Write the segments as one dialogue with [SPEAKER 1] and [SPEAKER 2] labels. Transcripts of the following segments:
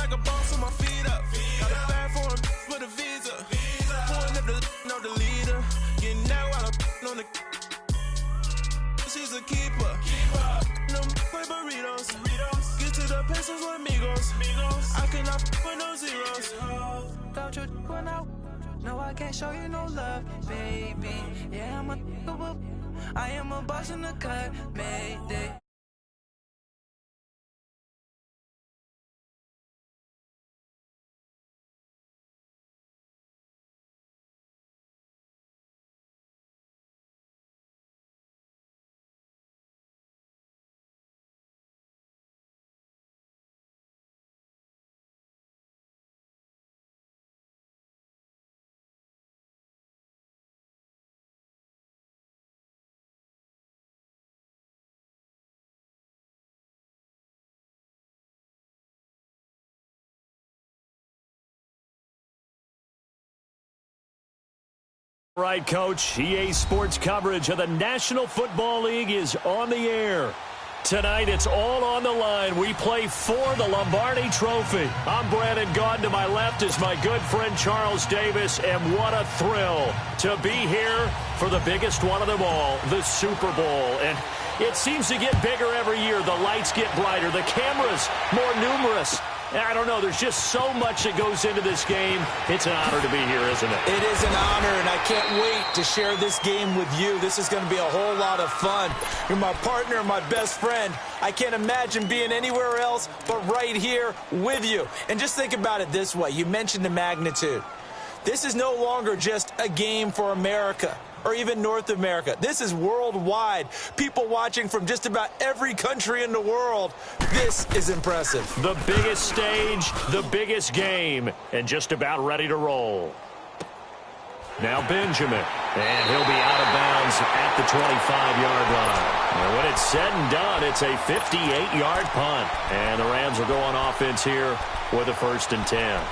[SPEAKER 1] like a boss on my feet up. Got a bag for him with a visa. Pulling up the leader. Getting that while I'm on the. She's a keeper. No play burritos. Get to the pesos with amigos. I cannot with no zeros.
[SPEAKER 2] Don't you run out? No, I can't show you no love, baby. Yeah, I am a boss in the cut, Mayday.
[SPEAKER 3] Right, Coach. EA Sports coverage of the National Football League is on the air. Tonight, it's all on the line. We play for the Lombardi Trophy. I'm Brandon Gaudin. To my left is my good friend Charles Davis, and what a thrill to be here for the biggest one of them all, the Super Bowl. And it seems to get bigger every year. The lights get brighter. The cameras more numerous. I don't know. There's just so much that goes into this game. It's an honor to be here, isn't it?
[SPEAKER 4] It is an honor, and I can't wait to share this game with you. This is going to be a whole lot of fun. You're my partner, my best friend. I can't imagine being anywhere else but right here with you. And just think about it this way. You mentioned the magnitude. This is no longer just a game for America or even North America. This is worldwide. People watching from just about every country in the world. This is impressive.
[SPEAKER 3] The biggest stage, the biggest game, and just about ready to roll. Now Benjamin, and he'll be out of bounds at the 25-yard line. And when it's said and done, it's a 58-yard punt. And the Rams will go on offense here with a 1st and 10.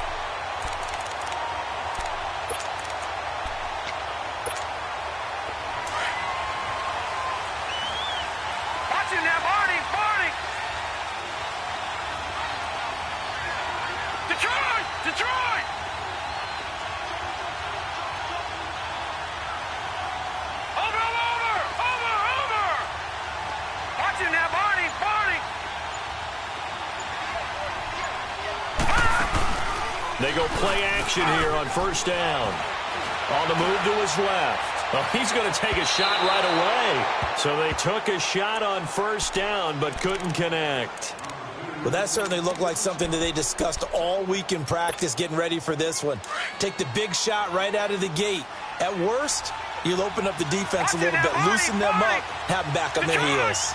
[SPEAKER 3] They go play action here on 1st down. On the move to his left. Well, he's going to take a shot right away. So they took a shot on 1st down but couldn't connect.
[SPEAKER 4] Well, that certainly looked like something that they discussed all week in practice getting ready for this one. Take the big shot right out of the gate. At worst, you'll open up the defense a little bit, loosen them up, have them back on their heels.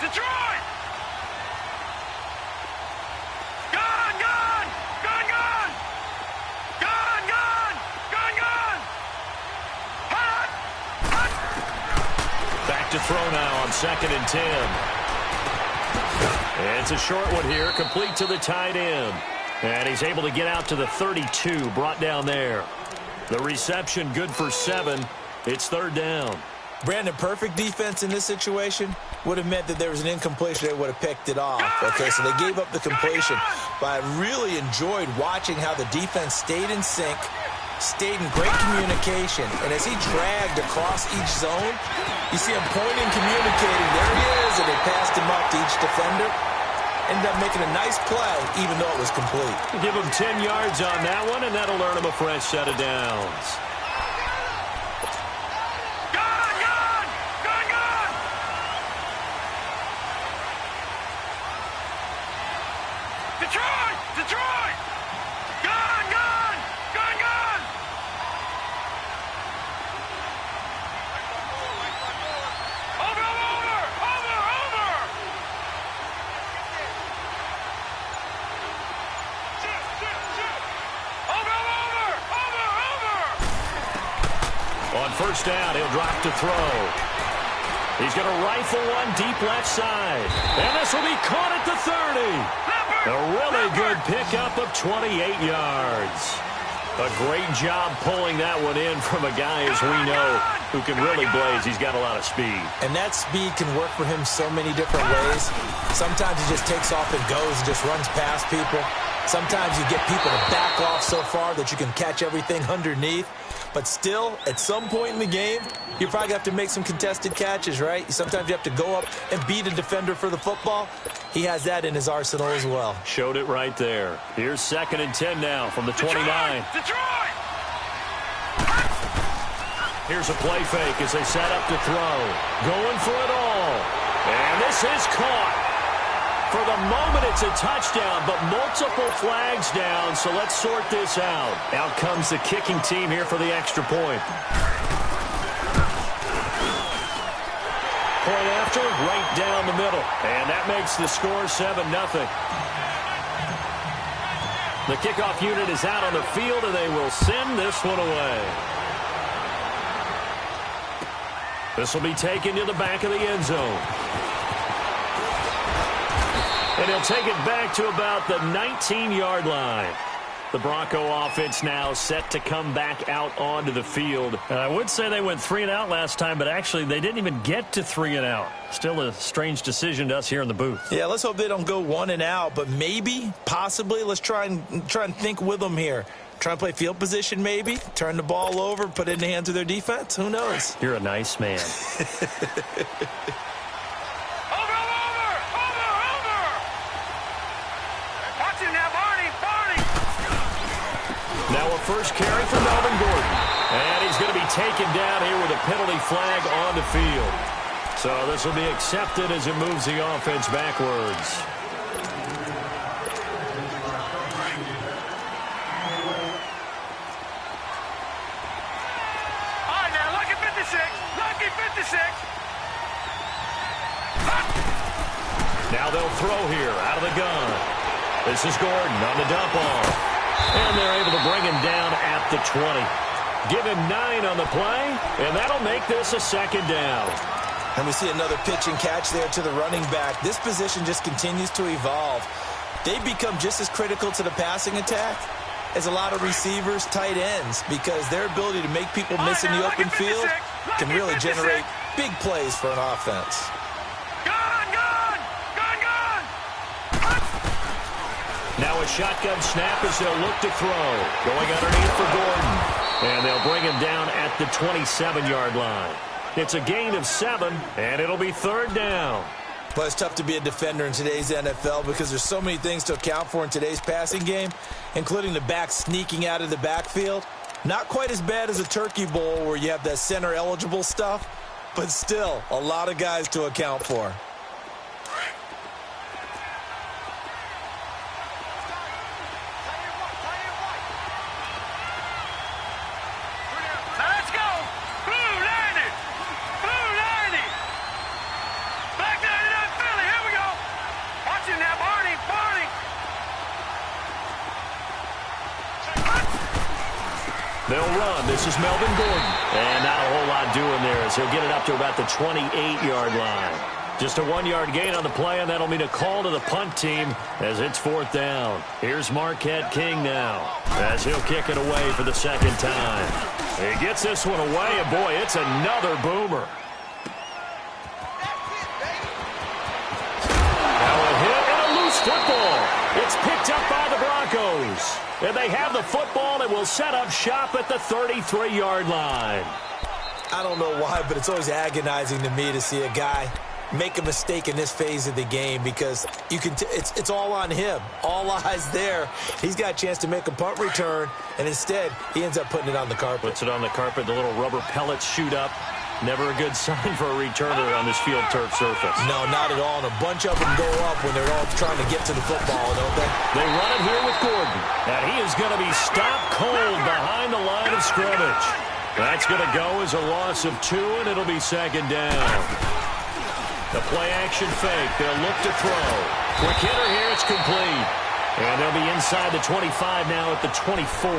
[SPEAKER 3] To throw now on 2nd and 10. And it's a short one here, complete to the tight end. And he's able to get out to the 32, brought down there. The reception good for 7. It's 3rd down.
[SPEAKER 4] Brandon, perfect defense in this situation would have meant that there was an incompletion. They would have picked it off. Okay, so they gave up the completion. But I really enjoyed watching how the defense stayed in sync, stayed in great communication, and as he dragged across each zone, you see him pointing, communicating. There he is, and they passed him up to each defender. Ended up making a nice play, even though it was complete.
[SPEAKER 3] Give him 10 yards on that one, and that'll earn him a fresh set of downs.
[SPEAKER 1] Detroit!
[SPEAKER 3] On 1st down, he'll drop to throw. He's going to rifle one deep left side. And this will be caught at the 30. A really good pickup of 28 yards. A great job pulling that one in from a guy, as we know, who can really blaze. He's got a lot of speed.
[SPEAKER 4] And that speed can work for him so many different ways. Sometimes he just takes off and goes and just runs past people. Sometimes you get people to back off so far that you can catch everything underneath. But still, at some point in the game, you probably have to make some contested catches, right? Sometimes you have to go up and beat a defender for the football. He has that in his arsenal as well.
[SPEAKER 3] Showed it right there. Here's 2nd and 10 now from the 29.
[SPEAKER 1] Detroit!
[SPEAKER 3] Here's a play fake as they set up to throw. Going for it all. And this is caught. For the moment, it's a touchdown, but multiple flags down, so let's sort this out. Out comes the kicking team here for the extra point. Point after, right down the middle. And that makes the score 7-0. The kickoff unit is out on the field, and they will send this one away. This will be taken to the back of the end zone. And he'll take it back to about the 19-yard line. The Bronco offense now set to come back out onto the field. I would say they went 3 and out last time, but actually they didn't even get to 3 and out. Still a strange decision to us here in the booth.
[SPEAKER 4] Yeah, let's hope they don't go 1 and out, but maybe, possibly, let's try and think with them here. Try and play field position maybe, turn the ball over, put it in the hands of their defense. Who knows?
[SPEAKER 3] You're a nice man. Now a first carry for Melvin Gordon. And he's going to be taken down here with a penalty flag on the field. So this will be accepted as it moves the offense backwards.
[SPEAKER 1] All right, now, lucky 56. Lucky 56.
[SPEAKER 3] Now they'll throw here out of the gun. This is Gordon on the dump off. And they're able to bring him down at the 20. Give him 9 on the play, and that'll make this a 2nd down.
[SPEAKER 4] And we see another pitch and catch there to the running back. This position just continues to evolve. They become just as critical to the passing attack as a lot of receivers, tight ends, because their ability to make people miss in the open field can really generate big plays for an offense.
[SPEAKER 3] Now a shotgun snap as they'll look to throw. Going underneath for Gordon. And they'll bring him down at the 27-yard line. It's a gain of 7, and it'll be 3rd down.
[SPEAKER 4] But it's tough to be a defender in today's NFL because there's so many things to account for in today's passing game, including the back sneaking out of the backfield. Not quite as bad as a turkey bowl where you have that center-eligible stuff, but still a lot of guys to account for.
[SPEAKER 3] They'll run. This is Melvin Gordon. And not a whole lot doing there as he'll get it up to about the 28-yard line. Just a 1-yard gain on the play, and that'll mean a call to the punt team as it's 4th down. Here's Marquette King now as he'll kick it away for the 2nd time. He gets this one away, and boy, it's another boomer. Now a hit and a loose football. It's picked up by the Broncos. And they have the football and will set up shop at the 33-yard line.
[SPEAKER 4] I don't know why, but it's always agonizing to me to see a guy make a mistake in this phase of the game because you can it's all on him. All eyes there. He's got a chance to make a punt return, and instead he ends up putting it on the carpet.
[SPEAKER 3] Puts it on the carpet. The little rubber pellets shoot up. Never a good sign for a returner on this field turf surface.
[SPEAKER 4] No, not at all. And a bunch of them go up when they're all trying to get to the football, don't they?
[SPEAKER 3] They run it here with Gordon. And he is going to be stopped cold behind the line of scrimmage. That's going to go as a loss of 2, and it'll be 2nd down. The play-action fake. They'll look to throw. Quick hitter here. It's complete. And they'll be inside the 25 now at the 24.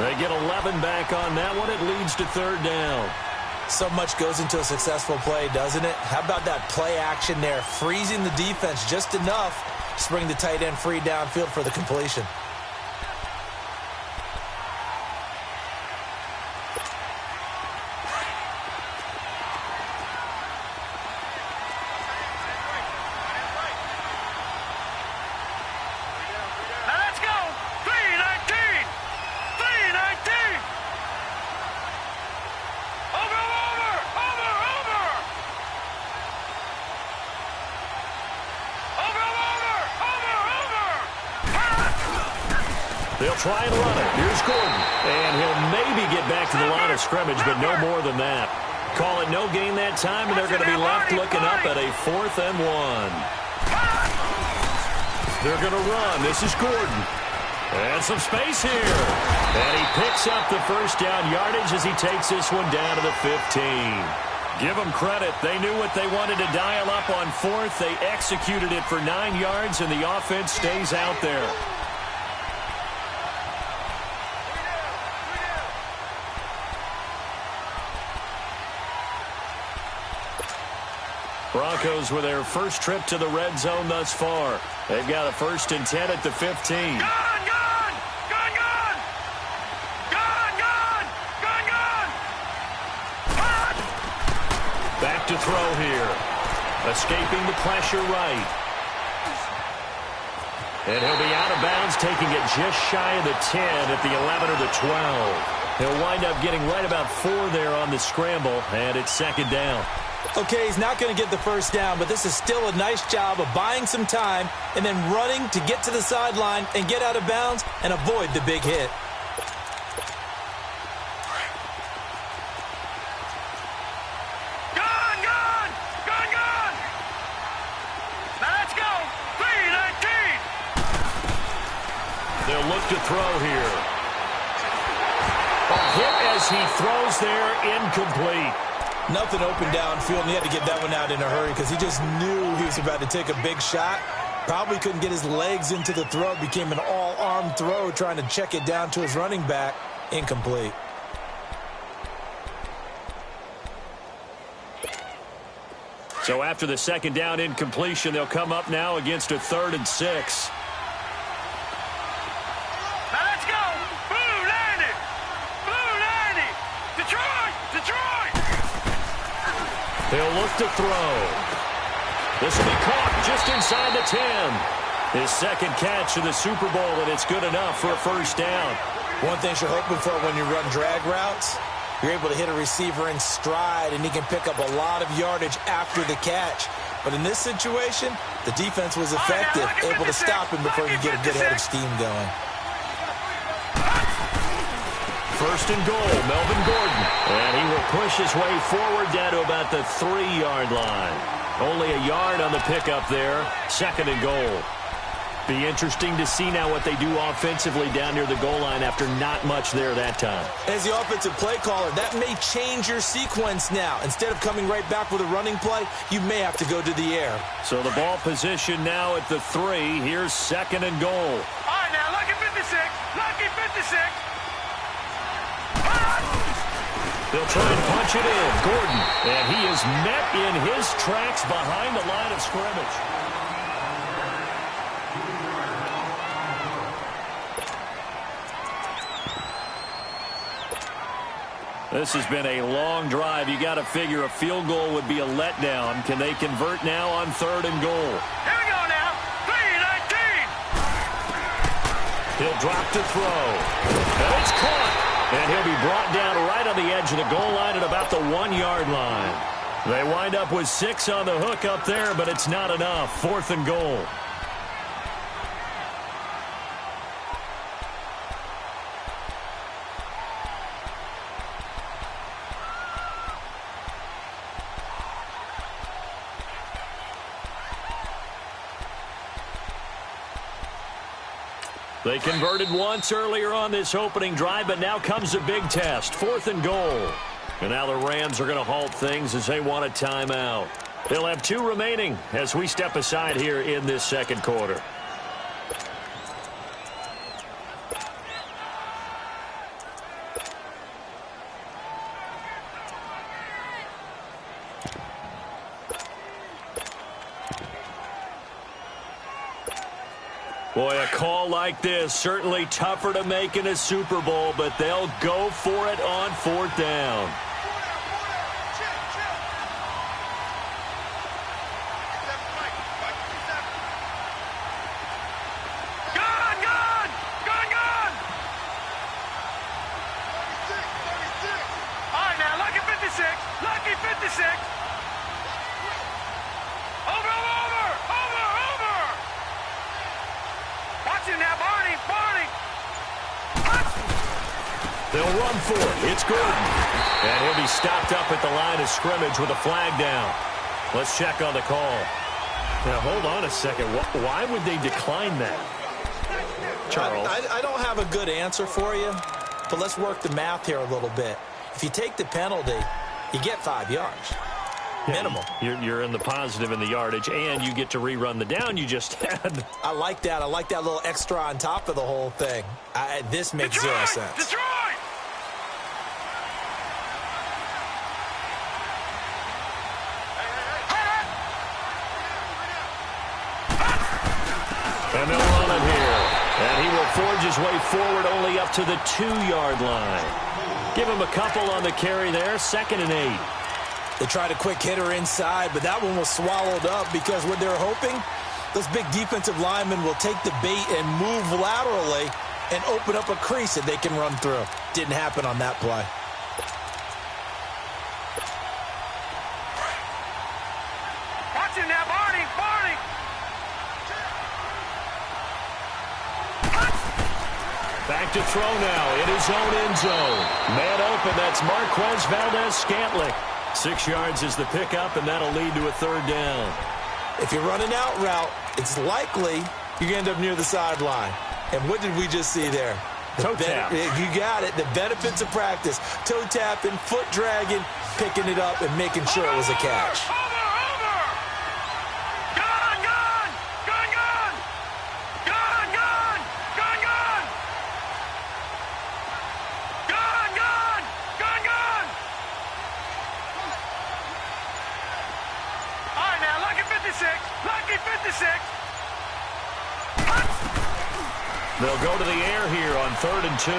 [SPEAKER 3] They get 11 back on that one. It leads to 3rd down.
[SPEAKER 4] So much goes into a successful play, doesn't it? How about that play action there? Freezing the defense just enough to bring the tight end free downfield for the completion.
[SPEAKER 1] Now
[SPEAKER 3] They'll try and run it. Here's Gordon. And he'll maybe get back to the line of scrimmage, but no more than that. Call it no gain that time, and they're going to be left looking up at a 4th and 1. They're going to run. This is Gordon. And some space here. And he picks up the first down yardage as he takes this one down to the 15. Give them credit. They knew what they wanted to dial up on 4th. They executed it for 9 yards, and the offense stays out there. Broncos with their first trip to the red zone thus far. They've got a 1st and 10 at the 15. Back to throw here. Escaping the pressure right. And he'll be out of bounds, taking it just shy of the 10 at the 11 or the 12. He'll wind up getting right about 4 there on the scramble, and it's 2nd down.
[SPEAKER 4] Okay, he's not going to get the first down, but this is still a nice job of buying some time and then running to get to the sideline and get out of bounds and avoid the big hit.
[SPEAKER 5] Let's go. 3-19.
[SPEAKER 3] They'll look to throw here. A hit as he throws there, incomplete.
[SPEAKER 4] Nothing open downfield, and he had to get that one out in a hurry because he just knew he was about to take a big shot. Probably couldn't get his legs into the throw. Became an all-arm throw trying to check it down to his running back. Incomplete.
[SPEAKER 3] So after the 2nd down incompletion, they'll come up now against a 3rd and 6.
[SPEAKER 5] Let's go. Blue 90. Blue 90. Detroit. Detroit.
[SPEAKER 3] He'll look to throw. This will be caught just inside the 10. His 2nd catch of the Super Bowl, and it's good enough for a 1st down.
[SPEAKER 4] One thing you're hoping for when you run drag routes, you're able to hit a receiver in stride, and he can pick up a lot of yardage after the catch. But in this situation, the defense was effective, able to stop him before you get a good head of steam going.
[SPEAKER 3] 1st and goal, Melvin Gordon. And he will push his way forward down to about the 3-yard line. Only a yard on the pickup there. 2nd and goal. Be interesting to see now what they do offensively down near the goal line after not much there that time.
[SPEAKER 4] As the offensive play caller, that may change your sequence now. Instead of coming right back with a running play, you may have to go to the air.
[SPEAKER 3] So the ball position now at the 3. Here's 2nd and goal.
[SPEAKER 5] All right, now, lucky 56. Lucky 56.
[SPEAKER 3] They'll try and punch it in. Gordon. And he is met in his tracks behind the line of scrimmage. This has been a long drive. You got to figure a field goal would be a letdown. Can they convert now on 3rd and goal?
[SPEAKER 5] Here we go now. 3-19.
[SPEAKER 3] He'll drop to throw. And it's caught. And he'll be brought down right on the edge of the goal line at about the 1-yard line. They wind up with 6 on the hook up there, but it's not enough. 4th and goal. They converted once earlier on this opening drive, but now comes a big test. 4th and goal. And now the Rams are going to halt things as they want a timeout. They'll have 2 remaining as we step aside here in this 2nd quarter. Boy, a call like this, certainly tougher to make in a Super Bowl, but they'll go for it on 4th down. They'll run for it. It's good. And he'll be stopped up at the line of scrimmage with a flag down. Let's check on the call. Now, hold on a second. Why would they decline that? Charles?
[SPEAKER 4] I don't have a good answer for you, but let's work the math here a little bit. If you take the penalty, you get 5 yards. Minimum.
[SPEAKER 3] You're in the positive in the yardage, and you get to rerun the down you just had.
[SPEAKER 4] I like that. I like that little extra on top of the whole thing. This makes zero sense.
[SPEAKER 5] Detroit!
[SPEAKER 3] And they'll run it here. And he will forge his way forward only up to the 2-yard line. Give him a couple on the carry there. 2nd and 8.
[SPEAKER 4] They tried a quick hitter inside, but that one was swallowed up because what they're hoping, those big defensive linemen will take the bait and move laterally and open up a crease that they can run through. Didn't happen on that play.
[SPEAKER 5] Watch him now, Barney! Barney!
[SPEAKER 3] Back to throw now in his own end zone. Man open, that's Marquez Valdez-Scantling. 6 yards is the pickup, and that'll lead to a 3rd down.
[SPEAKER 4] If you're running out route, it's likely you're going to end up near the sideline. And what did we just see there?
[SPEAKER 3] Toe tap.
[SPEAKER 4] You got it. The benefits of practice. Toe tapping, foot dragging, picking it up, and making sure it was a catch.
[SPEAKER 5] Lucky 56.
[SPEAKER 3] They'll go to the air here on 3rd and 2.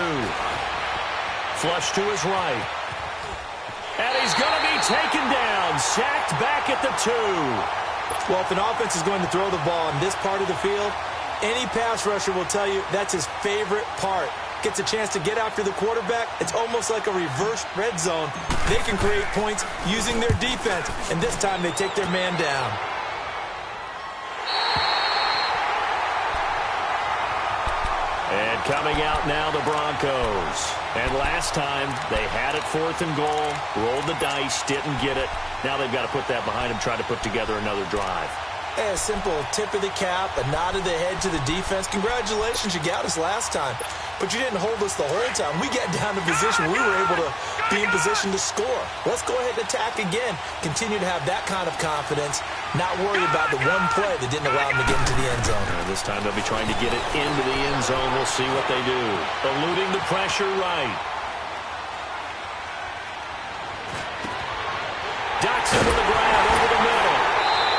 [SPEAKER 3] Flush to his right. And he's going to be taken down. Sacked back at the 2.
[SPEAKER 4] Well, if an offense is going to throw the ball in this part of the field, any pass rusher will tell you that's his favorite part. Gets a chance to get after the quarterback. It's almost like a reverse red zone. They can create points using their defense, and this time they take their man down.
[SPEAKER 3] And coming out now, the Broncos. And last time, they had it 4th and goal, rolled the dice, didn't get it. Now they've got to put that behind them, try to put together another drive.
[SPEAKER 4] A simple tip of the cap, a nod of the head to the defense. Congratulations, you got us last time. But you didn't hold us the whole time. We got down to position. We were able to be in position to score. Let's go ahead and attack again. Continue to have that kind of confidence. Not worry about the one play that didn't allow them to get into the end zone.
[SPEAKER 3] This time they'll be trying to get it into the end zone. We'll see what they do. Eluding the pressure right. Docks it with the grab over the middle.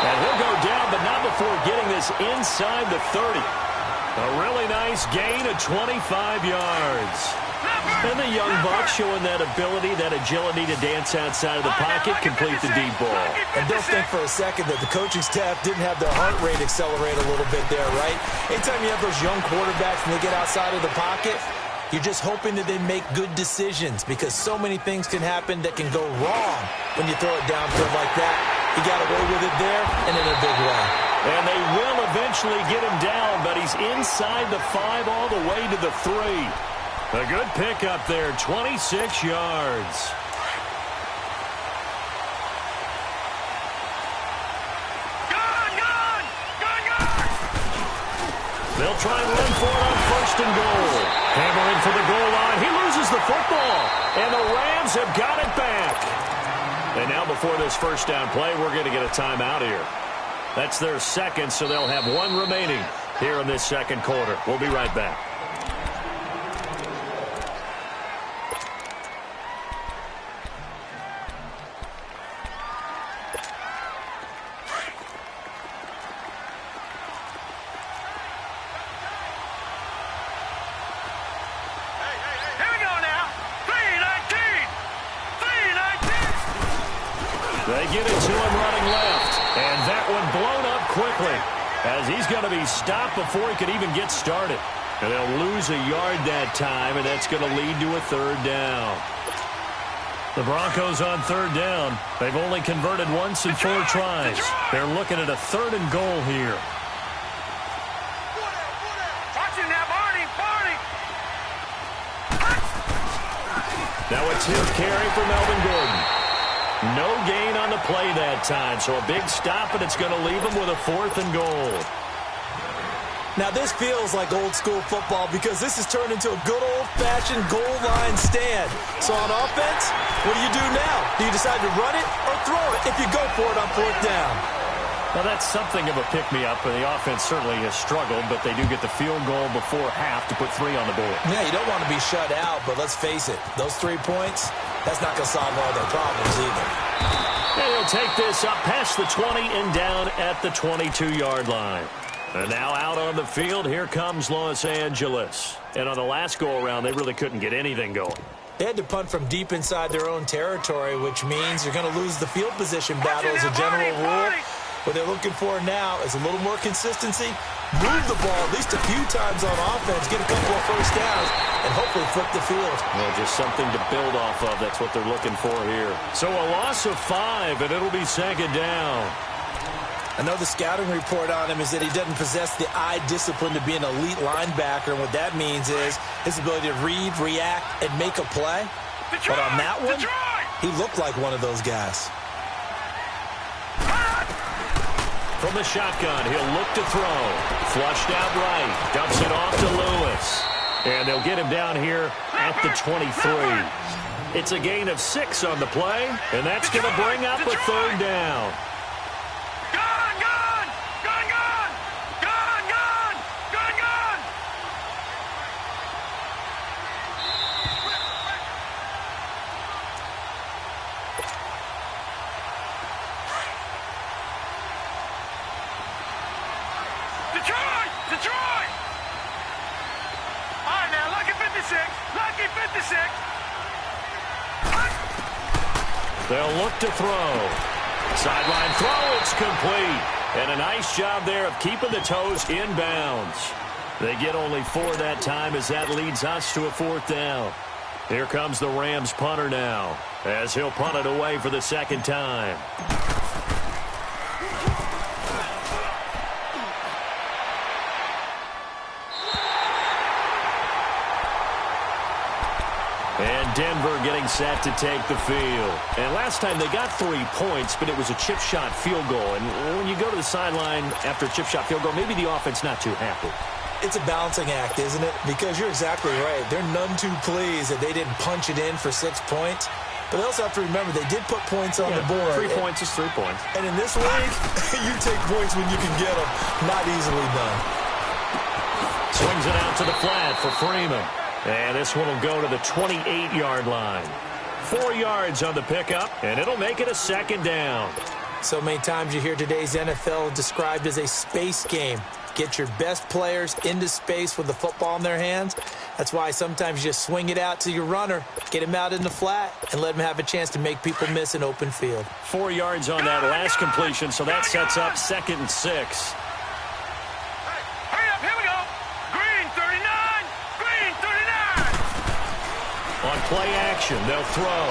[SPEAKER 3] And he'll go down, but not before getting this inside the 30. A really nice gain of 25 yards. And the young buck showing that ability, that agility to dance outside of the pocket, complete the deep ball.
[SPEAKER 4] And don't think for a second that the coaching staff didn't have their heart rate accelerate a little bit there, right? Anytime you have those young quarterbacks and they get outside of the pocket, you're just hoping that they make good decisions because so many things can happen that can go wrong when you throw it downfield like that. He got away with it there and in a big way.
[SPEAKER 3] And they will eventually get him down, but he's inside the 5 all the way to the 3. A good pickup there, 26 yards. They'll try and run for it on 1st and goal. Hammering for the goal line. He loses the football. And the Rams have got it back. And now before this 1st down play, we're going to get a timeout here. That's their 2nd, so they'll have 1 remaining here in this 2nd quarter. We'll be right back. They get it to him running left. And that one blown up quickly as he's going to be stopped before he could even get started. And they'll lose a yard that time, and that's going to lead to a 3rd down. The Broncos on 3rd down. They've only converted once in 4 tries. They're looking at a 3rd and goal here.
[SPEAKER 5] Watch him now, Barney.
[SPEAKER 3] Now a tip carry for Melvin Gordon. No gain on the play that time, so a big stop, and it's going to leave him with a 4th and goal.
[SPEAKER 4] Now this feels like old school football because this has turned into a good old-fashioned goal line stand. So on offense, what do you do now? Do you decide to run it or throw it if you go for it on 4th down?
[SPEAKER 3] Well, that's something of a pick-me-up, and the offense certainly has struggled, but they do get the field goal before half to put 3 on the board.
[SPEAKER 4] Yeah, you don't want to be shut out, but let's face it, those 3 points, that's not going to solve all their problems either.
[SPEAKER 3] And he'll take this up past the 20 and down at the 22-yard line. And now out on the field, here comes Los Angeles. And on the last go-around, they really couldn't get anything going.
[SPEAKER 4] They had to punt from deep inside their own territory, which means you're going to lose the field position battle as a general rule. What they're looking for now is a little more consistency, move the ball at least a few times on offense, get a couple of first downs, and hopefully flip the field.
[SPEAKER 3] Well, just something to build off of. That's what they're looking for here. So a loss of 5, and it'll be 2nd down.
[SPEAKER 4] I know the scouting report on him is that he doesn't possess the eye discipline to be an elite linebacker, and what that means is his ability to read, react, and make a play. But on that one, he looked like one of those guys.
[SPEAKER 3] From the shotgun, he'll look to throw. Flushed out right. Dumps it off to Lewis. And they'll get him down here at the 23. It's a gain of 6 on the play, and that's going to bring up a 3rd down.
[SPEAKER 5] Detroit! All right, now, lucky 56. Lucky 56.
[SPEAKER 3] They'll look to throw. Sideline throw, it's complete. And a nice job there of keeping the toes in bounds. They get only 4 that time as that leads us to a 4th down. Here comes the Rams punter now as he'll punt it away for the 2nd time. And Denver getting set to take the field. And last time they got 3 points, but it was a chip shot field goal. And when you go to the sideline after a chip shot field goal, maybe the offense not too happy.
[SPEAKER 4] It's a balancing act, isn't it? Because you're exactly right. They're none too pleased that they didn't punch it in for 6 points. But they also have to remember they did put points on the board.
[SPEAKER 3] 3 points is 3 points.
[SPEAKER 4] And in this league, you take points when you can get them. Not easily done.
[SPEAKER 3] Swings it out to the flat for Freeman. And this one will go to the 28-yard line. 4 yards on the pickup, and it'll make it a 2nd down.
[SPEAKER 4] So many times you hear today's NFL described as a space game. Get your best players into space with the football in their hands. That's why sometimes you just swing it out to your runner, get him out in the flat, and let him have a chance to make people miss an open field.
[SPEAKER 3] 4 yards on that last completion, so that sets up 2nd and 6. On play action, they'll throw.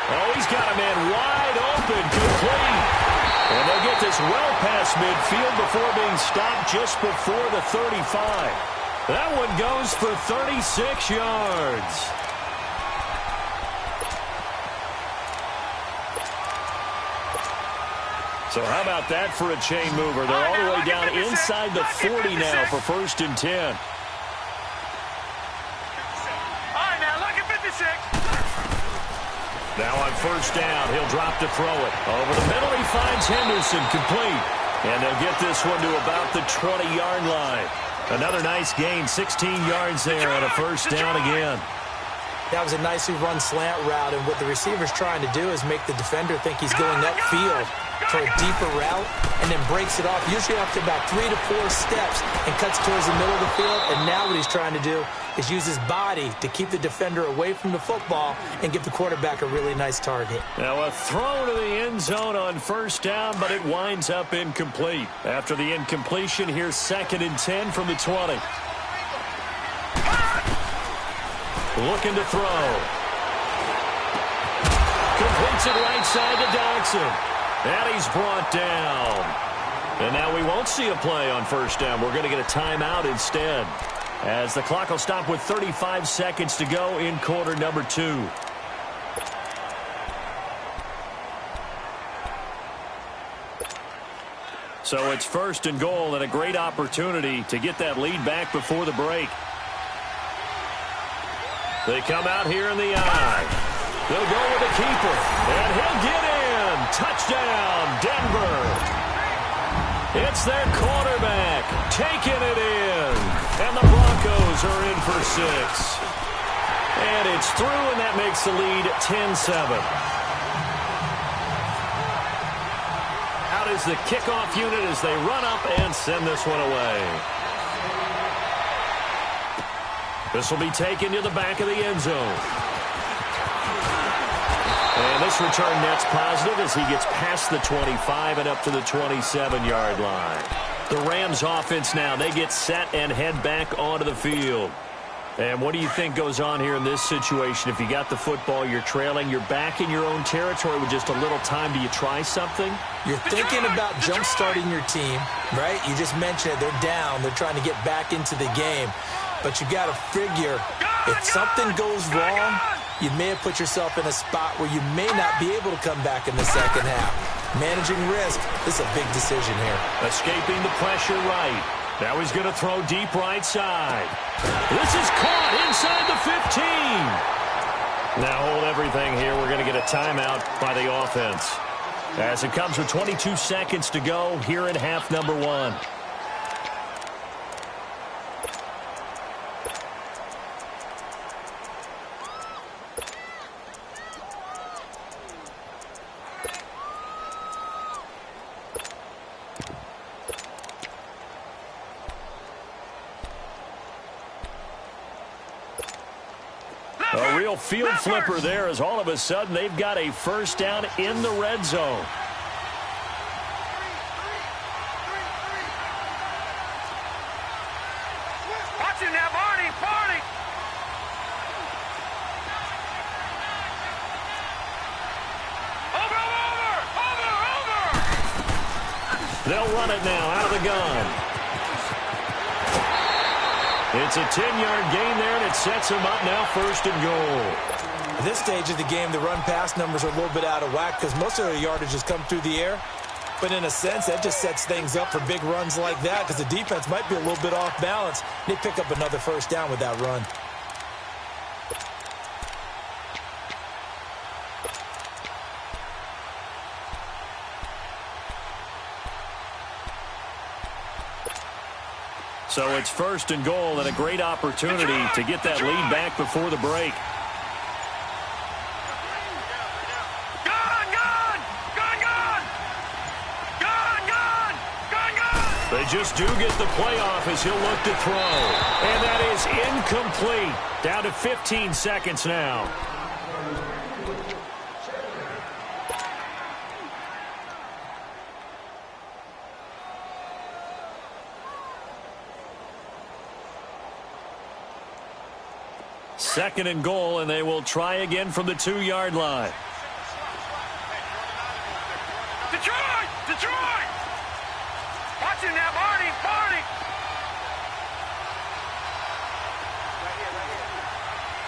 [SPEAKER 3] Oh, he's got a man wide open, complete. And they'll get this well past midfield before being stopped just before the 35. That one goes for 36 yards. So how about that for a chain mover? They're all the way down inside the 40 now for 1st and 10.
[SPEAKER 5] All right, now, look at 56.
[SPEAKER 3] Now on 1st down, he'll drop to throw it. Over the middle, he finds Henderson, complete. And they'll get this one to about the 20-yard line. Another nice gain, 16 yards there on a 1st down again.
[SPEAKER 4] That was a nicely run slant route, and what the receiver's trying to do is make the defender think he's going upfield for a deeper route, and then breaks it off, usually after about 3 to 4 steps, and cuts towards the middle of the field. And now what he's trying to do is use his body to keep the defender away from the football and give the quarterback a really nice target.
[SPEAKER 3] Now a throw to the end zone on 1st down, but it winds up incomplete. After the incompletion, here's 2nd and 10 from the 20. Looking to throw. Completes it right side to Dodson. And he's brought down. And now we won't see a play on 1st down. We're going to get a timeout instead. as the clock will stop with 35 seconds to go in quarter number 2. So it's first and goal and a great opportunity to get that lead back before the break. They come out here in the eye. They'll go with the keeper, and he'll get in. Touchdown, Denver. It's their quarterback taking it in, and the Broncos are in for 6. And it's through, and that makes the lead 10-7. Out is the kickoff unit as they run up and send this one away. This will be taken to the back of the end zone. And this return net's positive as he gets past the 25 and up to the 27-yard line. The Rams offense now, they get set and head back onto the field. And what do you think goes on here in this situation? If you got the football, you're trailing, you're back in your own territory with just a little time. Do you try something?
[SPEAKER 4] You're thinking about jump-starting your team, right? You just mentioned it. They're down. They're trying to get back into the game. But you got to figure, if something goes wrong, you may have put yourself in a spot where you may not be able to come back in the second half. Managing risk, this is a big decision here.
[SPEAKER 3] Escaping the pressure right. Now he's going to throw deep right side. This is caught inside the 15. Now hold everything here. We're going to get a timeout by the offense. As it comes with 22 seconds to go here in half number 1. A real field flipper there as all of a sudden they've got a first down in the red zone.
[SPEAKER 5] Watch him now, Barney. Over.
[SPEAKER 3] They'll run it now out of the gun. It's a 10-yard gain there, and it sets them up now first and goal.
[SPEAKER 4] At this stage of the game, the run-pass numbers are a little bit out of whack because most of their yardage has come through the air. But in a sense, that just sets things up for big runs like that because the defense might be a little bit off balance. They pick up another first down with that run.
[SPEAKER 3] So it's first and goal and a great opportunity to get that lead back before the break. They just do get the playoff as he'll look to throw. And that is incomplete. Down to 15 seconds now. Second and goal, and they will try again from the 2-yard line.
[SPEAKER 5] Detroit! Watch him now, Barney!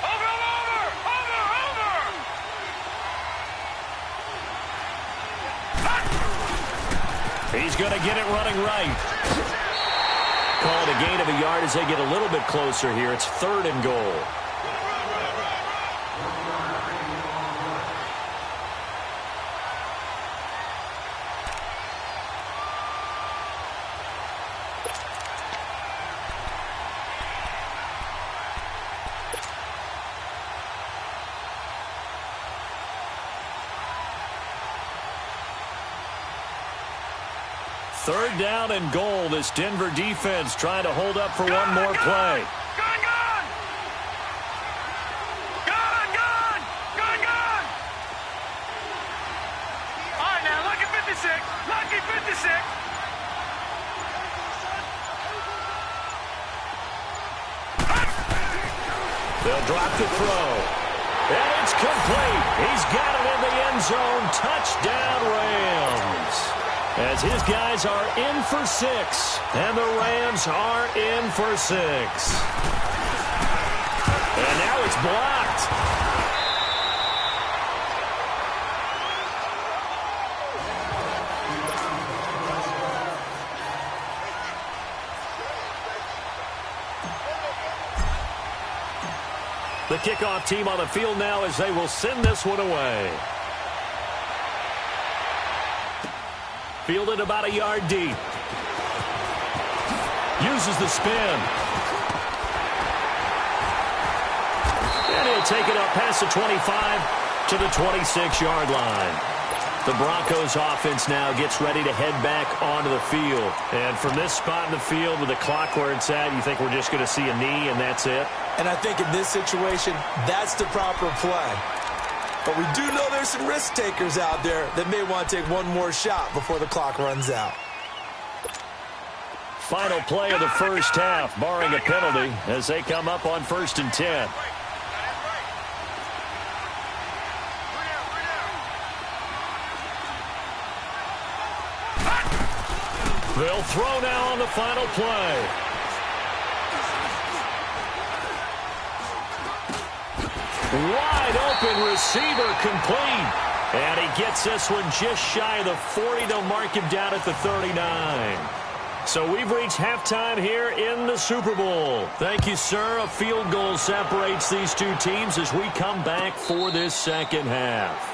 [SPEAKER 5] Over!
[SPEAKER 3] He's going to get it running right. Call it a gain of a yard as they get a little bit closer here. It's third and goal. Third down and goal. This Denver defense trying to hold up for one more play.
[SPEAKER 5] Gun! All right, now, lucky 56.
[SPEAKER 3] They'll drop the throw. And it's complete. He's got it in the end zone. Touchdown, Rams. as his guys are in for 6, and the Rams are in for 6. And now it's blocked. The kickoff team on the field now as they will send this one away. Fielded about a yard deep. Uses the spin. And he'll take it up past the 25 to the 26-yard line. The Broncos offense now gets ready to head back onto the field. And from this spot in the field with the clock where it's at, you think we're just going to see a knee and that's it?
[SPEAKER 4] And I think in this situation, that's the proper play. But we do know there's some risk takers out there that may want to take one more shot before the clock runs out.
[SPEAKER 3] Final play of the first half, barring a penalty, as they come up on 1st and 10. They'll throw now on the final play. Wide open receiver complete. And he gets this one just shy of the 40. They'll mark him down at the 39. So we've reached halftime here in the Super Bowl. Thank you, sir. A field goal separates these two teams as we come back for this second half.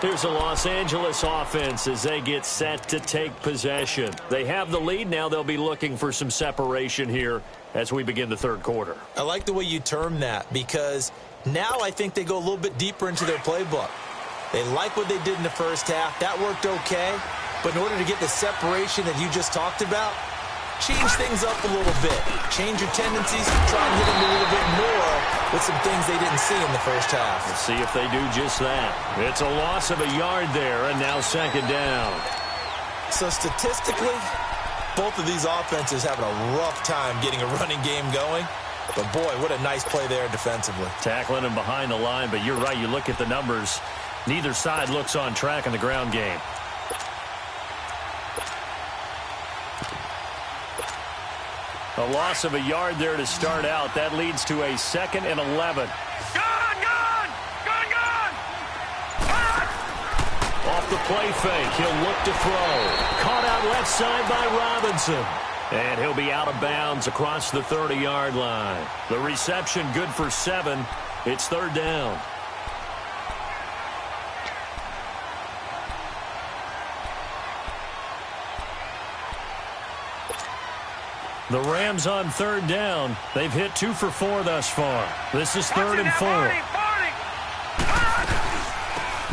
[SPEAKER 3] Here's the Los Angeles offense as they get set to take possession. They have the lead. Now they'll be looking for some separation here as we begin the third quarter.
[SPEAKER 4] I like the way you term that because now I think they go a little bit deeper into their playbook. They like what they did in the first half. That worked okay. But in order to get the separation that you just talked about, change things up a little bit. Change your tendencies. Try and hit them a little bit more with some things they didn't see in the first half.
[SPEAKER 3] Let's see if they do just that. It's a loss of a yard there, and now second down.
[SPEAKER 4] So statistically, both of these offenses having a rough time getting a running game going. But, boy, what a nice play there defensively.
[SPEAKER 3] Tackling him behind the line, but you're right. You look at the numbers. Neither side looks on track in the ground game. A loss of a yard there to start out. That leads to a 2nd and 11.
[SPEAKER 5] Gone!
[SPEAKER 3] Off the play fake. He'll look to throw. Caught out left side by Robinson. And he'll be out of bounds across the 30-yard line. The reception good for 7. It's third down. The Rams on third down. They've hit 2 for 4 thus far. This is 3rd and 4.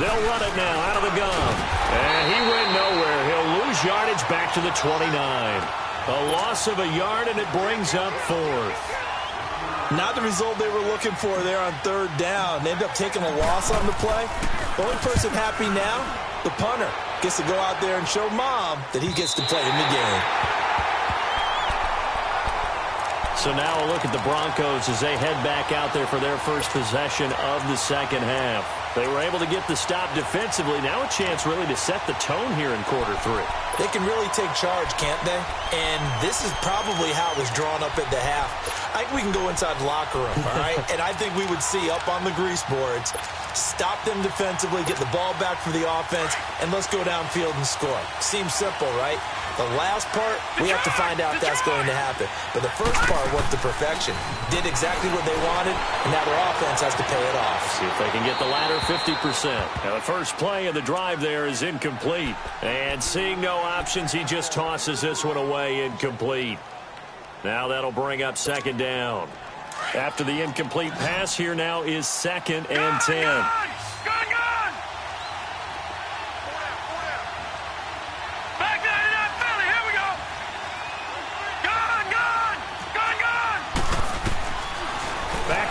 [SPEAKER 3] They'll run it now out of the gun. And he went nowhere. He'll lose yardage back to the 29. A loss of a yard, and it brings up 4th.
[SPEAKER 4] Not the result they were looking for there on third down. They ended up taking a loss on the play. The only person happy now, the punter, gets to go out there and show Mom that he gets to play in the game.
[SPEAKER 3] So now a look at the Broncos as they head back out there for their first possession of the second half. They were able to get the stop defensively. Now a chance really to set the tone here in quarter 3.
[SPEAKER 4] They can really take charge, can't they? And this is probably how it was drawn up at the half. I think we can go inside the locker room, all right? And I think we would see up on the grease boards, stop them defensively, get the ball back for the offense, and let's go downfield and score. Seems simple, right? The last part, we have to find out if that's going to happen. But the first part worked to perfection. Did exactly what they wanted, and now their offense has to pay it off.
[SPEAKER 3] See if they can get the latter 50%. Now the first play of the drive there is incomplete. And seeing no options, he just tosses this one away incomplete. Now that'll bring up second down. After the incomplete pass, here now is 2nd and 10.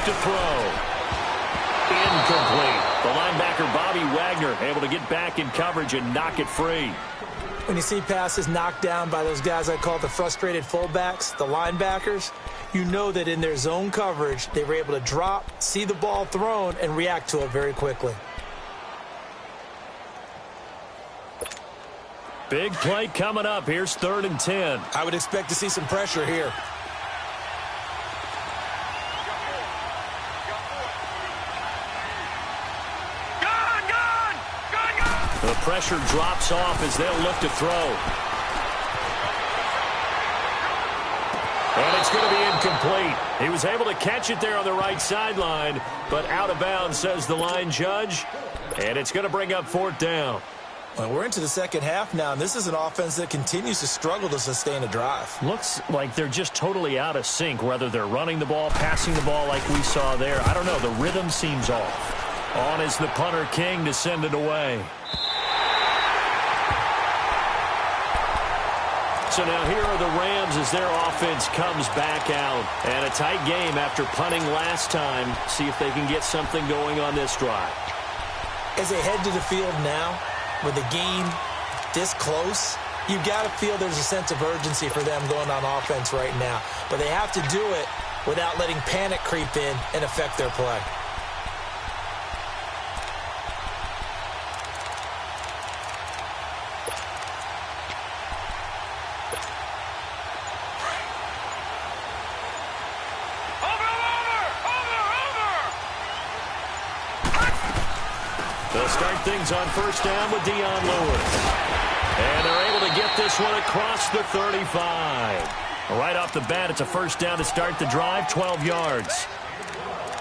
[SPEAKER 3] To throw. Incomplete. The linebacker, Bobby Wagner, able to get back in coverage and knock it free.
[SPEAKER 4] When you see passes knocked down by those guys I call the frustrated fullbacks, the linebackers, you know that in their zone coverage, they were able to drop, see the ball thrown, and react to it very quickly.
[SPEAKER 3] Big play coming up. Here's 3rd and 10.
[SPEAKER 4] I would expect to see some pressure here.
[SPEAKER 3] The pressure drops off as they'll look to throw. And it's going to be incomplete. He was able to catch it there on the right sideline, but out of bounds, says the line judge. And it's going to bring up 4th down.
[SPEAKER 4] Well, we're into the second half now, and this is an offense that continues to struggle to sustain a drive.
[SPEAKER 3] Looks like they're just totally out of sync, whether they're running the ball, passing the ball like we saw there. I don't know. The rhythm seems off. On is the punter, King, to send it away. So now here are the Rams as their offense comes back out. And a tight game after punting last time. See if they can get something going on this drive.
[SPEAKER 4] As they head to the field now, with the game this close, you've got to feel there's a sense of urgency for them going on offense right now. But they have to do it without letting panic creep in and affect their play.
[SPEAKER 3] They'll start things on 1st down with Dion Lewis. And they're able to get this one across the 35. Right off the bat, it's a 1st down to start the drive, 12 yards.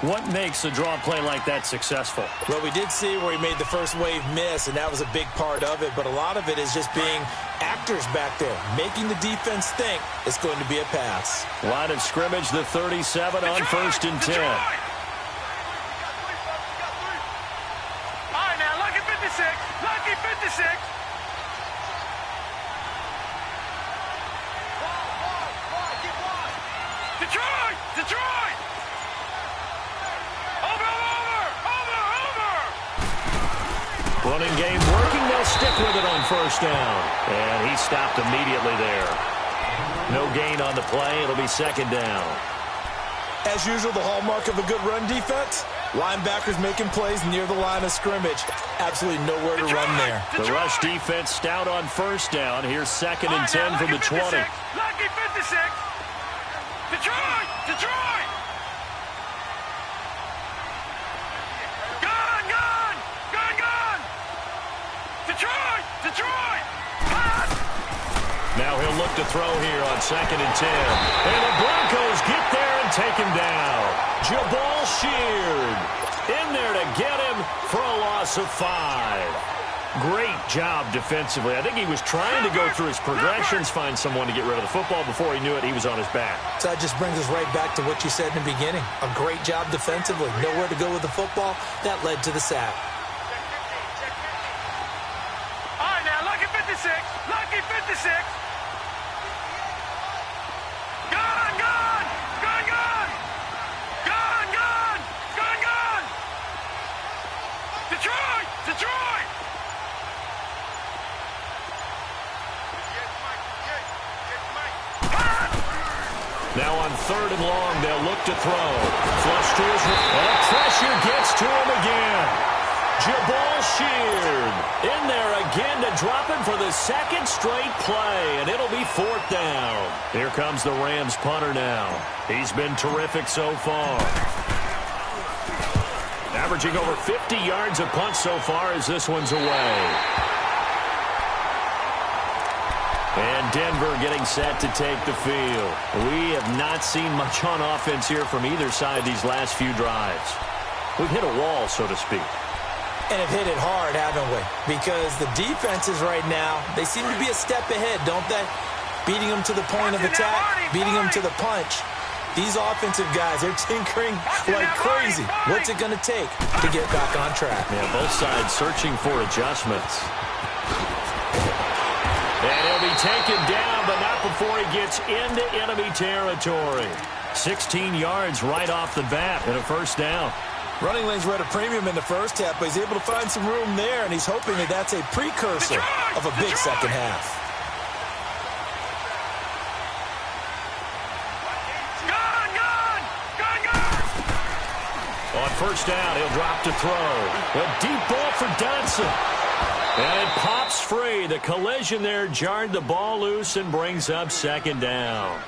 [SPEAKER 3] What makes a draw play like that successful?
[SPEAKER 4] Well, we did see where he made the first wave miss, and that was a big part of it. But a lot of it is just being actors back there, making the defense think it's going to be a pass.
[SPEAKER 3] Line of scrimmage, the 37 on 1st and 10.
[SPEAKER 5] Lucky 56. Detroit! Detroit! Over!
[SPEAKER 3] Running game working. They'll stick with it on 1st down. And he stopped immediately there. No gain on the play. It'll be 2nd down.
[SPEAKER 4] As usual, the hallmark of a good run defense, linebackers making plays near the line of scrimmage. Absolutely nowhere to run there.
[SPEAKER 3] The rush defense stout on 1st down. Here's 2nd and 10 from the 20.
[SPEAKER 5] Lucky 56. Detroit! Detroit! Gone! Detroit! Detroit!
[SPEAKER 3] Now he'll look to throw here on 2nd and 10. And the Broncos get there and take him down. Jabal Sheard in there to get him for a loss of 5. Great job defensively. I think he was trying to go through his progressions, find someone to get rid of the football. Before he knew it, he was on his back.
[SPEAKER 4] So that just brings us right back to what you said in the beginning. A great job defensively. Nowhere to go with the football. That led to the sack.
[SPEAKER 5] All right, now, Lucky 56. Lucky 56. Detroit!
[SPEAKER 3] Now on 3rd and long, they'll look to throw. Flush to his right. And pressure gets to him again. Jabal Sheard in there again to drop him for the 2nd straight play, and it'll be 4th down. Here comes the Rams punter now. He's been terrific so far. Averaging over 50 yards a punt so far as this one's away. And Denver getting set to take the field. We have not seen much on offense here from either side these last few drives. We've hit a wall, so to speak.
[SPEAKER 4] And have hit it hard, haven't we? Because the defenses right now, they seem to be a step ahead, don't they? Beating them to the point of attack, beating them to the punch. These offensive guys, they're tinkering like crazy. What's it going to take to get back on track?
[SPEAKER 3] Yeah, both sides searching for adjustments. And he'll be taken down, but not before he gets into enemy territory. 16 yards right off the bat and a 1st down.
[SPEAKER 4] Running lanes were at a premium in the first half, but he's able to find some room there, and he's hoping that that's a precursor of a big second half.
[SPEAKER 3] On 1st down, he'll drop to throw. A deep ball for Dotson. And it pops free. The collision there jarred the ball loose and brings up second down.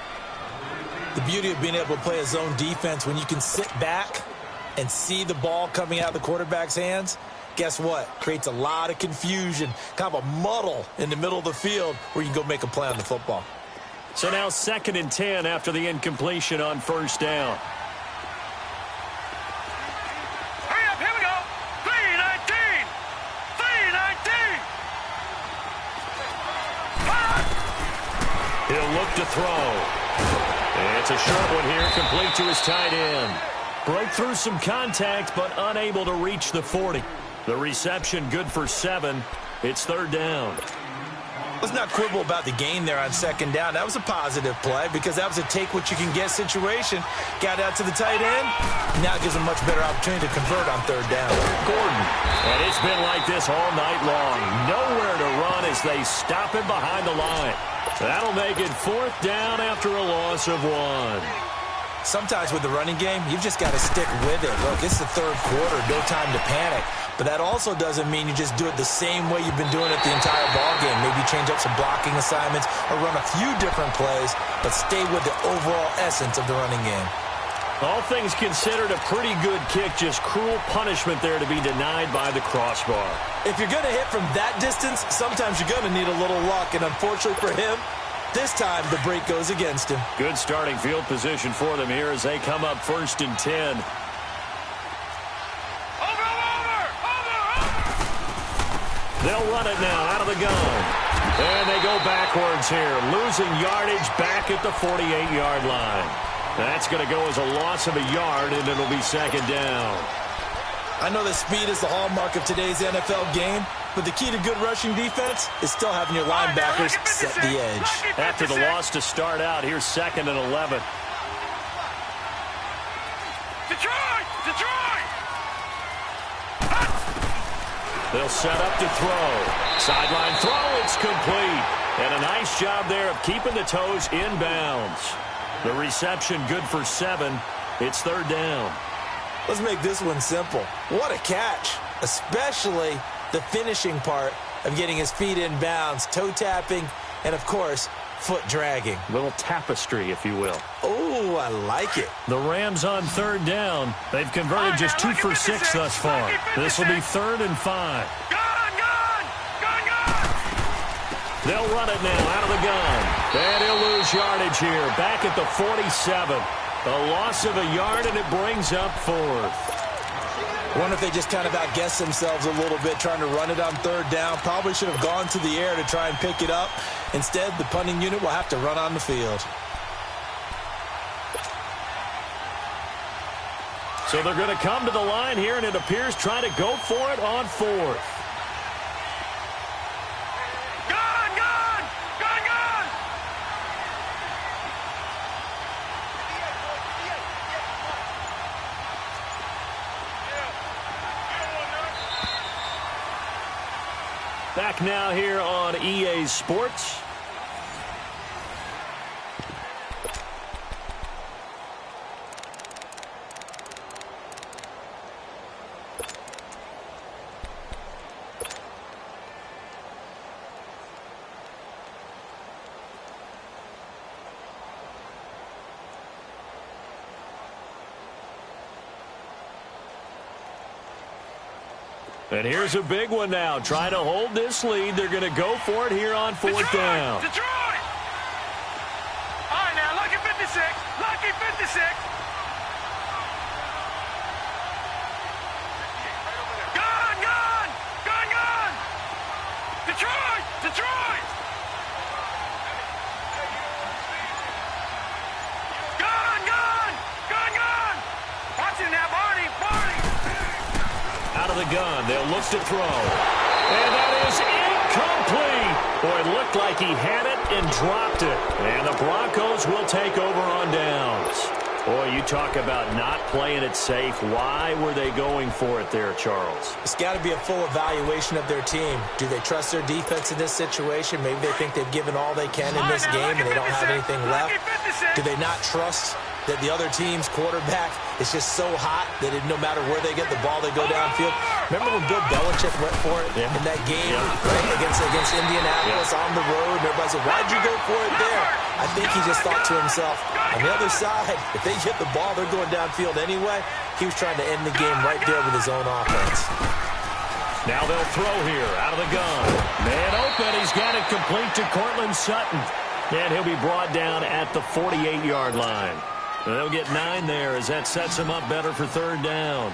[SPEAKER 4] The beauty of being able to play a zone defense when you can sit back and see the ball coming out of the quarterback's hands, guess what? Creates a lot of confusion, kind of a muddle in the middle of the field where you can go make a play on the football.
[SPEAKER 3] So now 2nd and 10 after the incompletion on first down.
[SPEAKER 5] Hurry up, here we go. 3-19. 3-19.
[SPEAKER 3] He'll look to throw. It's a short one here, complete to his tight end. Broke through some contact, but unable to reach the 40. The reception good for 7. It's 3rd down.
[SPEAKER 4] Let's not quibble about the gain there on 2nd down. That was a positive play because that was a take-what-you-can-get situation. Got out to the tight end. Now it gives him a much better opportunity to convert on 3rd down.
[SPEAKER 3] Gordon. And it's been like this all night long. Nowhere to run as they stop him behind the line. That'll make it 4th down after a loss of 1.
[SPEAKER 4] Sometimes with the running game, you've just got to stick with it. Look, it's the 3rd quarter, no time to panic. But that also doesn't mean you just do it the same way you've been doing it the entire ball game. Maybe change up some blocking assignments or run a few different plays, but stay with the overall essence of the running game.
[SPEAKER 3] All things considered, a pretty good kick. Just cruel punishment there to be denied by the crossbar.
[SPEAKER 4] If you're going to hit from that distance, sometimes you're going to need a little luck. And unfortunately for him, this time the break goes against him.
[SPEAKER 3] Good starting field position for them here as they come up 1st and 10. They'll run it now out of the gun. And they go backwards here, losing yardage back at the 48-yard line. That's going to go as a loss of a yard, and it'll be 2nd down.
[SPEAKER 4] I know that speed is the hallmark of today's NFL game, but the key to good rushing defense is still having your linebackers set the edge.
[SPEAKER 3] After the loss to start out, here's 2nd and 11.
[SPEAKER 5] Detroit! Detroit!
[SPEAKER 3] They'll set up to throw. Sideline throw, it's complete. And a nice job there of keeping the toes in bounds. The reception good for 7. It's 3rd down.
[SPEAKER 4] Let's make this one simple. What a catch, especially the finishing part of getting his feet in bounds, toe tapping, and, of course, foot dragging.
[SPEAKER 3] Little tapestry, if you will.
[SPEAKER 4] Oh, I like it.
[SPEAKER 3] The Rams on 3rd down. They've converted just 2 for 6 thus far. This will be 3rd and 5. They'll run it now out of the gun. And he'll lose yardage here. Back at the 47. A loss of a yard, and it brings up 4th.
[SPEAKER 4] I wonder if they just kind of outguessed themselves a little bit trying to run it on 3rd down. Probably should have gone to the air to try and pick it up. Instead, the punting unit will have to run on the field.
[SPEAKER 3] So they're going to come to the line here, and it appears trying to go for it on 4th. Back now here on EA Sports. And here's a big one now. Trying to hold this lead. They're going to go for it here on 4th down.
[SPEAKER 5] Detroit! All right, now, lucky 56. Lucky 56. Gun, gun! Gun, gun! Detroit! Detroit! Gun, gun! Gun, gun! Watch it now, Barney! Barney!
[SPEAKER 3] Out of the gun, they'll look to throw. And that is incomplete. Boy, it looked like he had it and dropped it. And the Broncos will take over on downs. Boy, you talk about not playing it safe. Why were they going for it there, Charles?
[SPEAKER 4] It's got to be a full evaluation of their team. Do they trust their defense in this situation? Maybe they think they've given all they can in this game and they don't have anything left. Do they not trust that the other team's quarterback is just so hot that no matter where they get the ball, they go downfield. Remember when Bill Belichick went for it in that game right, against Indianapolis on the road? And everybody said, why'd you go for it there? I think he just thought to himself, on the other side, if they get the ball, they're going downfield anyway. He was trying to end the game right there with his own offense.
[SPEAKER 3] Now they'll throw here out of the gun. Man open. He's got it complete to Cortland Sutton. And he'll be brought down at the 48-yard line. And they'll get 9 there as that sets him up better for third down.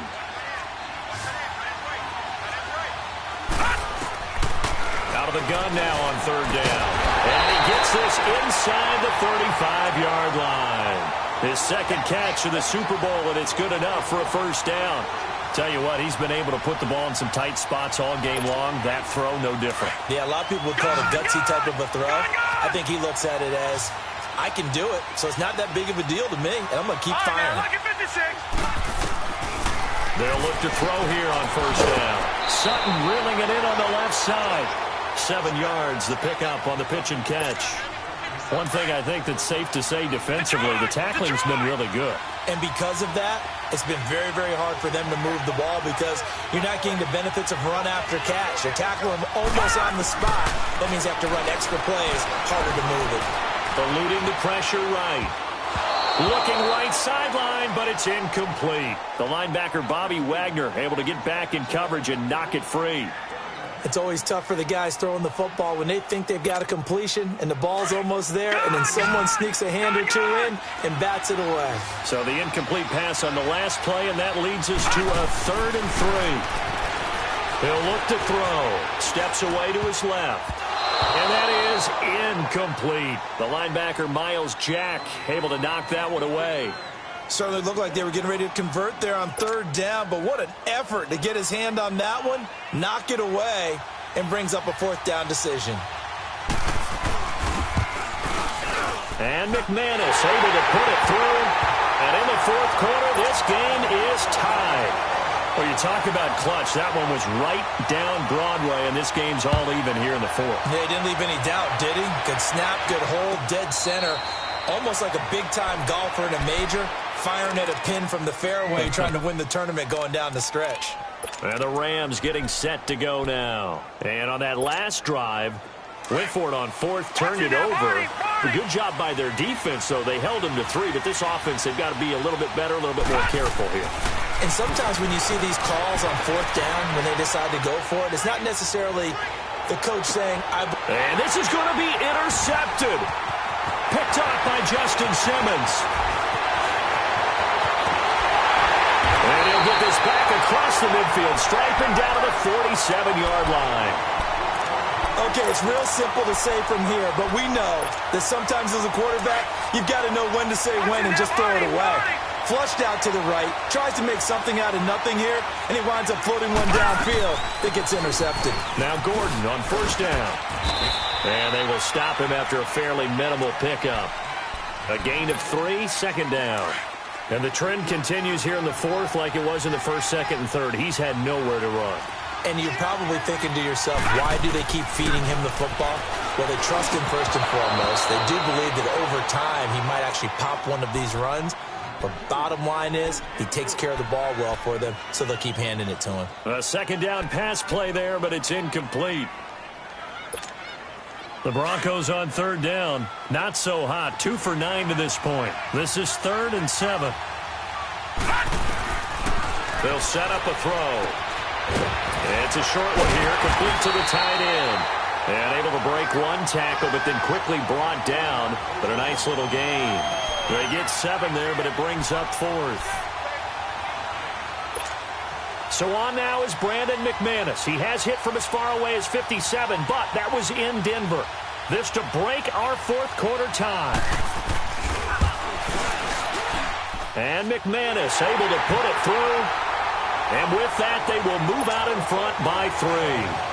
[SPEAKER 3] Out of the gun now on third down. And he gets this inside the 35-yard line. His second catch of the Super Bowl, and it's good enough for a first down. Tell you what, he's been able to put the ball in some tight spots all game long. That throw, no different.
[SPEAKER 4] Yeah, a lot of people would call it a gutsy type of a throw. I think he looks at it as, I can do it, so it's not that big of a deal to me, and I'm going to keep firing.
[SPEAKER 3] They'll look to throw here on first down. Sutton reeling it in on the left side. 7 yards, the pickup on the pitch and catch. One thing I think that's safe to say defensively, the tackling's been really good.
[SPEAKER 4] And because of that, it's been very, very hard for them to move the ball because you're not getting the benefits of run after catch. They're tackling them almost on the spot. That means they have to run extra plays, harder to move it.
[SPEAKER 3] Eluding the pressure right. Looking right sideline, but it's incomplete. The linebacker, Bobby Wagner, able to get back in coverage and knock it free.
[SPEAKER 4] It's always tough for the guys throwing the football when they think they've got a completion and the ball's almost there, and then someone sneaks a hand or two in and bats it away.
[SPEAKER 3] So the incomplete pass on the last play, and that leads us to a 3rd and 3. He'll look to throw. Steps away to his left. And that is incomplete. The linebacker, Miles Jack, able to knock that one away.
[SPEAKER 4] Certainly looked like they were getting ready to convert there on third down, but what an effort to get his hand on that one, knock it away, and brings up a 4th down decision.
[SPEAKER 3] And McManus able to put it through. And in the 4th quarter, this game is tied. Well, you talk about clutch. That one was right down Broadway, and this game's all even here in the 4th.
[SPEAKER 4] Yeah, he didn't leave any doubt, did he? Good snap, good hold, dead center. Almost like a big-time golfer in a major, firing at a pin from the fairway, trying to win the tournament going down the stretch.
[SPEAKER 3] And the Rams getting set to go now. And on that last drive, went for it on 4th, turned it over. A good job by their defense, though. They held them to 3, but this offense, they've got to be a little bit better, a little bit more careful here.
[SPEAKER 4] And sometimes when you see these calls on 4th down, when they decide to go for it, it's not necessarily the coach saying,
[SPEAKER 3] And this is going to be intercepted. Picked off by Justin Simmons. And he'll get this back across the midfield, striping down to the 47-yard line.
[SPEAKER 4] Okay, it's real simple to say from here, but we know that sometimes as a quarterback, you've got to know when to say when and just throw it away. Flushed out to the right, tries to make something out of nothing here, and he winds up floating one downfield that gets intercepted.
[SPEAKER 3] Now Gordon on first down. And they will stop him after a fairly minimal pickup. A gain of 3, 2nd down. And the trend continues here in the 4th like it was in the 1st, 2nd, and 3rd. He's had nowhere to run.
[SPEAKER 4] And you're probably thinking to yourself, why do they keep feeding him the football? Well, they trust him first and foremost. They do believe that over time he might actually pop one of these runs. But bottom line is, he takes care of the ball well for them, so they'll keep handing it to him.
[SPEAKER 3] A 2nd down pass play there, but it's incomplete. The Broncos on 3rd down. Not so hot. 2 for 9 to this point. This is 3rd and 7. They'll set up a throw. It's a short one here, complete to the tight end. And able to break one tackle, but then quickly brought down. But a nice little gain. They get 7 there, but it brings up 4th. So on now is Brandon McManus. He has hit from as far away as 57, but that was in Denver. This to break our 4th quarter tie. And McManus able to put it through. And with that, they will move out in front by 3.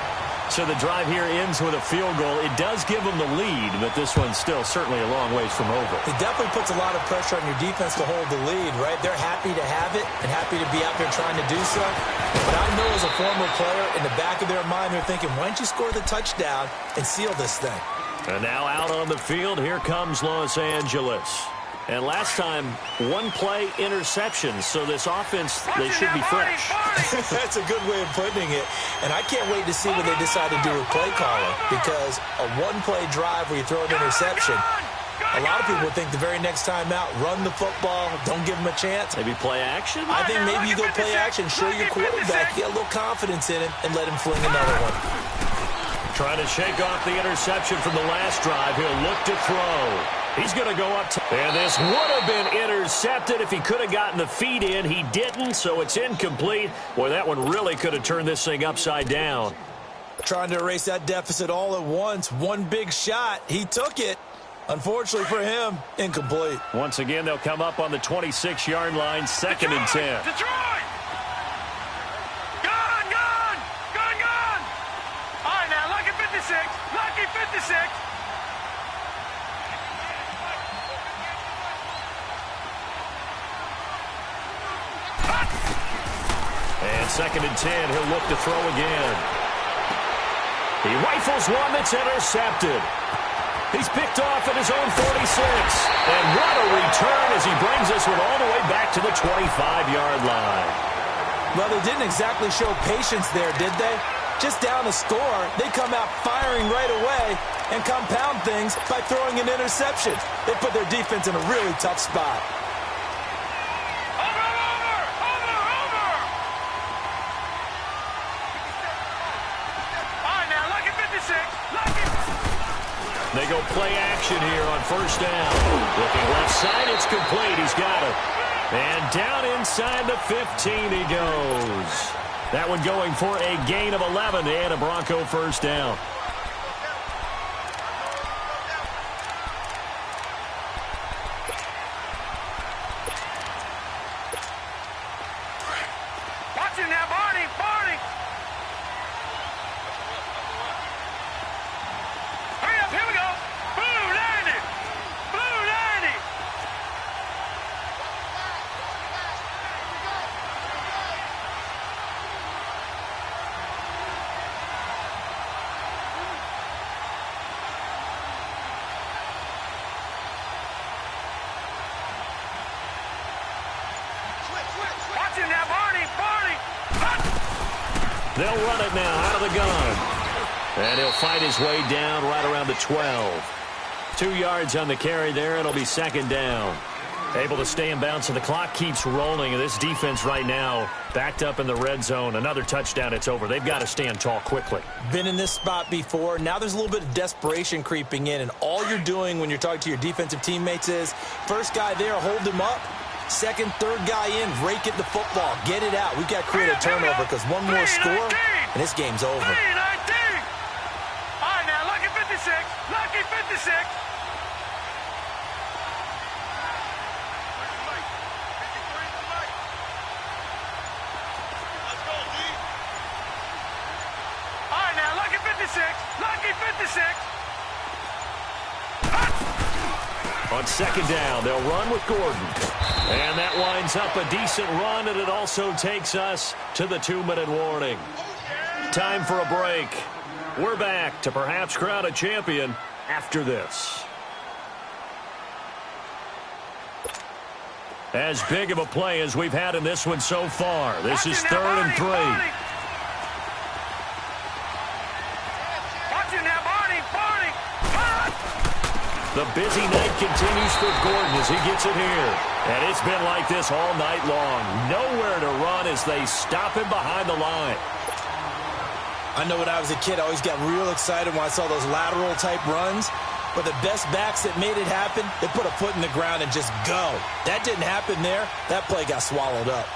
[SPEAKER 3] So the drive here ends with a field goal. It does give them the lead, but this one's still certainly a long ways from over.
[SPEAKER 4] It definitely puts a lot of pressure on your defense to hold the lead, right? They're happy to have it and happy to be out there trying to do so. But I know as a former player, in the back of their mind, they're thinking, why don't you score the touchdown and seal this thing?
[SPEAKER 3] And now out on the field, here comes Los Angeles. And last time, one-play interception. So this offense, they should be fresh.
[SPEAKER 4] That's a good way of putting it. And I can't wait to see what they decide to do with play calling, because a one-play drive where you throw an interception, a lot of people think the very next time out, run the football, don't give them a chance.
[SPEAKER 3] Maybe play action?
[SPEAKER 4] I think maybe you go play action, show your quarterback, get a little confidence in him, and let him fling another one.
[SPEAKER 3] Trying to shake off the interception from the last drive. He'll look to throw. He's going to go up. And this would have been intercepted if he could have gotten the feet in. He didn't, so it's incomplete. Boy, that one really could have turned this thing upside down.
[SPEAKER 4] Trying to erase that deficit all at once. One big shot. He took it. Unfortunately for him, incomplete.
[SPEAKER 3] Once again, they'll come up on the 26-yard line, 2nd and 10.
[SPEAKER 5] Detroit! Gone! All right, now, lucky 56. Lucky 56.
[SPEAKER 3] And 2nd and 10, he'll look to throw again. He rifles one that's intercepted. He's picked off at his own 46. And what a return as he brings this one all the way back to the 25-yard line.
[SPEAKER 4] Well, they didn't exactly show patience there, did they? Just down a score, they come out firing right away and compound things by throwing an interception. They put their defense in a really tough spot.
[SPEAKER 3] They go play action here on 1st down. Looking left side, it's complete. He's got it. And down inside the 15 he goes. That one going for a gain of 11 and a Bronco 1st down.
[SPEAKER 5] Watch it now, Barney! Hurry up, here we go! Blue 90! Blue 90! Watch it now, Barney!
[SPEAKER 3] They'll run it now out of the gun. And he'll fight his way down right around the 12. 2 yards on the carry there. It'll be 2nd down. Able to stay in bounds, so the clock keeps rolling. And this defense right now backed up in the red zone. Another touchdown, it's over. They've got to stand tall quickly.
[SPEAKER 4] Been in this spot before. Now there's a little bit of desperation creeping in. And all you're doing when you're talking to your defensive teammates is, first guy there, hold him up. Second, third guy in, rake at the football. Get it out. We've got to create a turnover because one more score, and this game's over.
[SPEAKER 5] 3-19. All right, now, lucky 56. Lucky 56. All right, now, lucky 56. Lucky 56.
[SPEAKER 3] On 2nd down, they'll run with Gordon. And that winds up a decent run, and it also takes us to the 2-minute warning. Time for a break. We're back to perhaps crown a champion after this. As big of a play as we've had in this one so far. This is 3rd and 3. The busy night continues for Gordon as he gets it here. And it's been like this all night long. Nowhere to run as they stop him behind the line.
[SPEAKER 4] I know when I was a kid, I always got real excited when I saw those lateral-type runs. But the best backs that made it happen, they put a foot in the ground and just go. That didn't happen there. That play got swallowed up.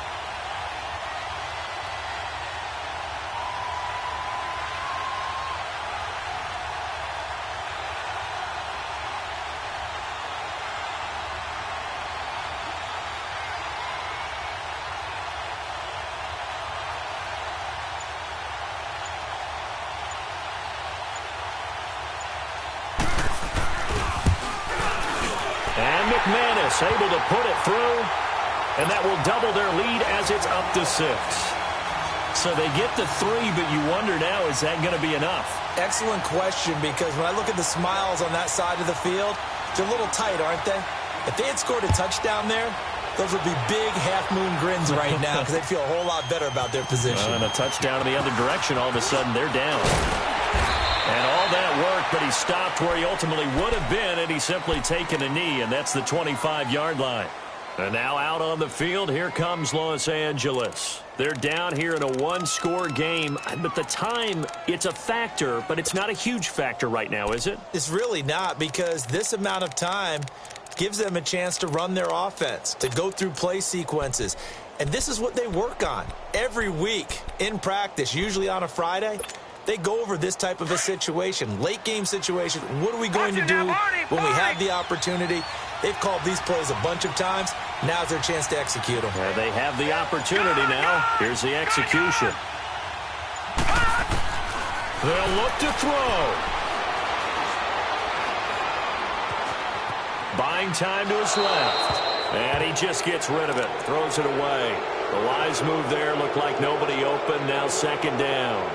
[SPEAKER 3] McManus able to put it through, and that will double their lead as it's up to 6. So they get to 3, but you wonder now, is that going to be enough?
[SPEAKER 4] Excellent question, because when I look at the smiles on that side of the field, they're a little tight, aren't they? If they had scored a touchdown there, those would be big half-moon grins right now because they'd feel a whole lot better about their position.
[SPEAKER 3] And a touchdown in the other direction, all of a sudden they're down. And all that work, but he stopped where he ultimately would have been, and he's simply taken a knee, and that's the 25-yard line. And now out on the field, here comes Los Angeles. They're down here in a one-score game, but the time, it's a factor, but it's not a huge factor right now, is it?
[SPEAKER 4] It's really not, because this amount of time gives them a chance to run their offense, to go through play sequences. And this is what they work on every week in practice, usually on a Friday. They go over this type of a situation, late-game situation. What are we going to do when we have the opportunity? They've called these plays a bunch of times. Now's their chance to execute them.
[SPEAKER 3] Yeah, they have the opportunity now. Here's the execution. They'll look to throw. Buying time to his left. And he just gets rid of it. Throws it away. The wise move there. Looked like nobody open. Now second down.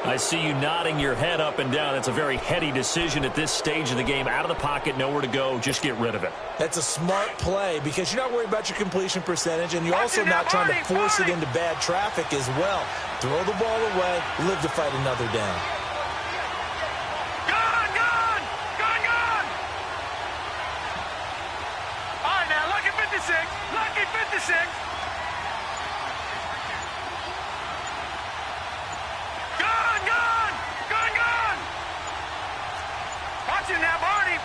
[SPEAKER 3] I see you nodding your head up and down. It's a very heady decision at this stage of the game. Out of the pocket, nowhere to go. Just get rid of it.
[SPEAKER 4] That's a smart play because you're not worried about your completion percentage, and you're also not trying to force it into bad traffic as well. Throw the ball away, live to fight another down.
[SPEAKER 5] Gone! All right, now, lucky 56. Lucky 56. Now, Barney!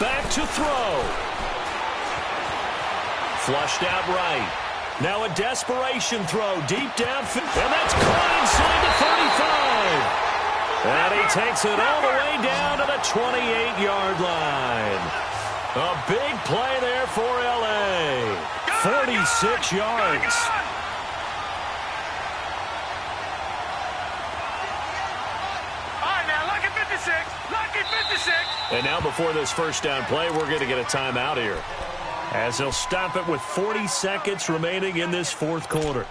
[SPEAKER 3] Back to throw. Flushed out right. Now a desperation throw deep downfield. And that's caught inside the 35. And he takes it all the way down to the 28-yard line. A big play there for L.A. 46 yards.
[SPEAKER 5] Lucky 56.
[SPEAKER 3] And now before this first down play, we're going to get a timeout here, as they'll stop it with 40 seconds remaining in this fourth quarter.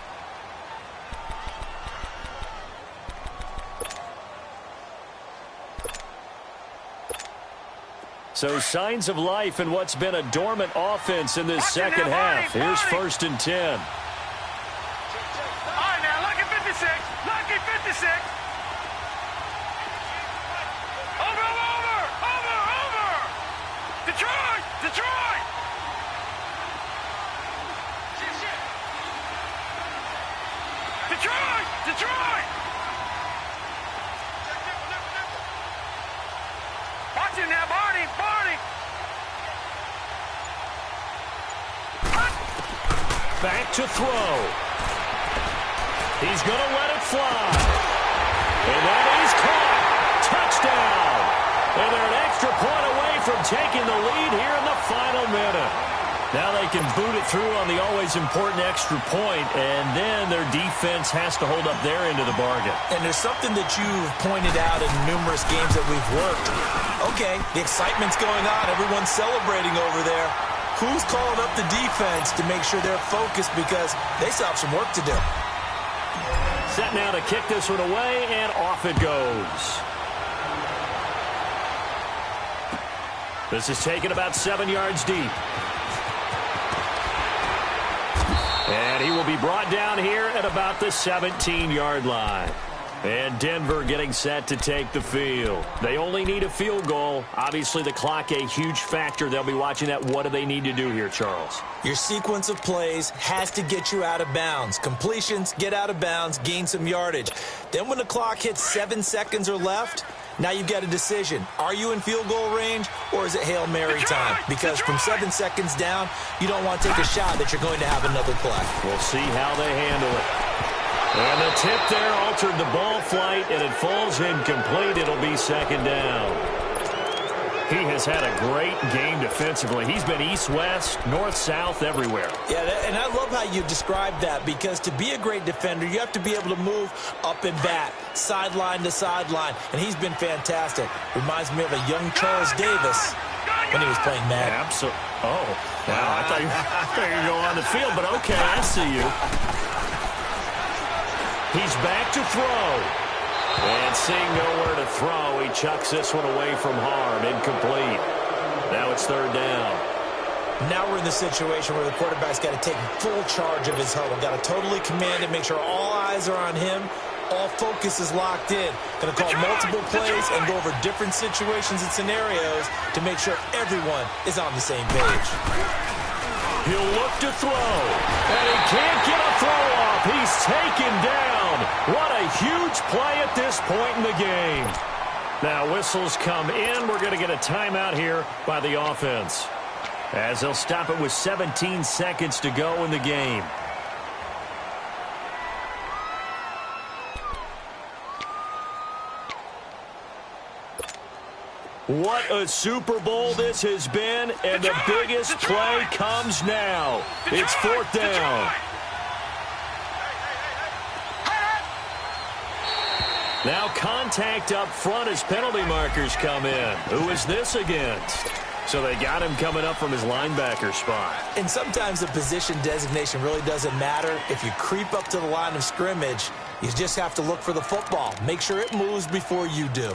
[SPEAKER 3] So signs of life in what's been a dormant offense in this second half. Here's 1st and 10.
[SPEAKER 5] All right, now, lucky 56. Lucky 56. Detroit! Detroit! Detroit! Detroit! Watch him now, Barney!
[SPEAKER 3] Back to throw. He's going to let it fly. And that is caught. Touchdown! And they're an extra point away from taking the lead here in the final minute. Now they can boot it through on the always important extra point, and then their defense has to hold up their end of the bargain.
[SPEAKER 4] And there's something that you've pointed out in numerous games that we've worked. Okay, the excitement's going on. Everyone's celebrating over there. Who's calling up the defense to make sure they're focused because they still have some work to do?
[SPEAKER 3] Set now to kick this one away, and off it goes. This is taken about 7 yards deep. And he will be brought down here at about the 17-yard line. And Denver getting set to take the field. They only need a field goal. Obviously, the clock a huge factor. They'll be watching that. What do they need to do here, Charles?
[SPEAKER 4] Your sequence of plays has to get you out of bounds. Completions, get out of bounds, gain some yardage. Then when the clock hits 7 seconds or left, now you've got a decision. Are you in field goal range, or is it Hail Mary time? Because from 7 seconds down, you don't want to take a shot that you're going to have another play.
[SPEAKER 3] We'll see how they handle it. And the tip there altered the ball flight, and it falls incomplete. It'll be second down. He has had a great game defensively. He's been east-west, north-south, everywhere.
[SPEAKER 4] Yeah, and I love how you described that, because to be a great defender, you have to be able to move up and back, sideline to sideline, and he's been fantastic. Reminds me of a young Charles Davis when he was playing Madden.
[SPEAKER 3] Absolutely. Oh, wow, I thought you were going to go on the field, but okay, I see you. He's back to throw. And seeing nowhere to throw, he chucks this one away from harm. Incomplete. Now it's third down.
[SPEAKER 4] Now we're in the situation where the quarterback's got to take full charge of his huddle. Got to totally command it, make sure all eyes are on him. All focus is locked in. Going to call multiple plays and go over different situations and scenarios to make sure everyone is on the same page.
[SPEAKER 3] He'll look to throw, and he can't get a throw off. He's taken down. What a huge play at this point in the game. Now whistles come in. We're going to get a timeout here by the offense, as they'll stop it with 17 seconds to go in the game. What a Super Bowl this has been, and the biggest play comes now. It's fourth down. Now contact up front as penalty markers come in. Who is this against? So they got him coming up from his linebacker spot.
[SPEAKER 4] And sometimes the position designation really doesn't matter. If you creep up to the line of scrimmage, you just have to look for the football. Make sure it moves before you do.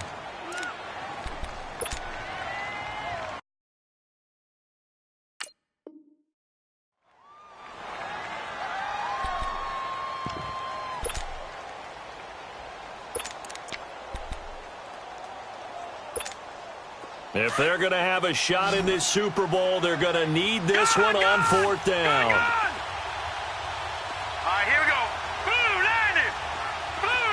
[SPEAKER 3] If they're going to have a shot in this Super Bowl, they're going to need this one on fourth down.
[SPEAKER 5] All right, here we go. Blue 90. Blue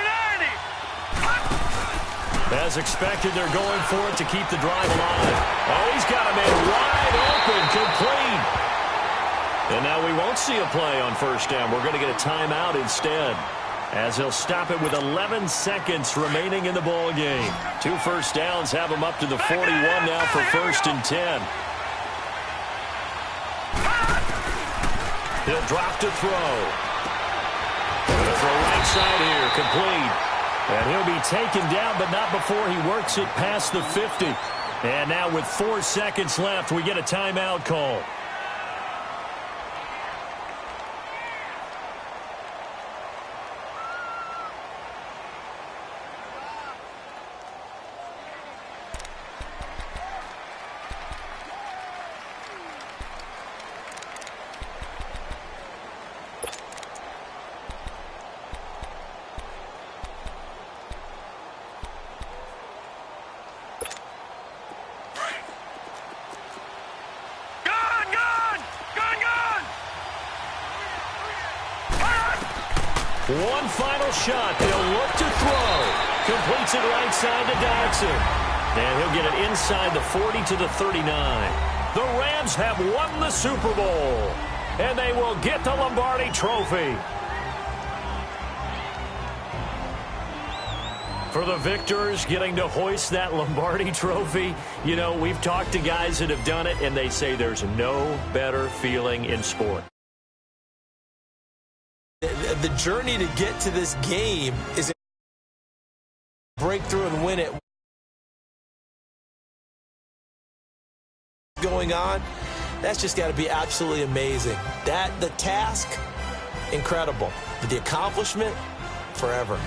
[SPEAKER 5] 90.
[SPEAKER 3] As expected, they're going for it to keep the drive alive. Oh, he's got a man wide open, complete. And now we won't see a play on first down. We're going to get a timeout instead, as he'll stop it with 11 seconds remaining in the ball game. 2 first downs have him up to the 41 now for first and 10. He'll drop to throw. Gonna throw right side here, complete. And he'll be taken down, but not before he works it past the 50. And now with 4 seconds left, we get a timeout call. One final shot. They'll look to throw. Completes it right side to Dodson. And he'll get it inside the 40 to the 39. The Rams have won the Super Bowl, and they will get the Lombardi Trophy. For the victors, getting to hoist that Lombardi Trophy, you know, we've talked to guys that have done it, and they say there's no better feeling in sport.
[SPEAKER 4] The journey to get to this game is a breakthrough and win it. Going on, that's just got to be absolutely amazing. The task, incredible. But the accomplishment, forever.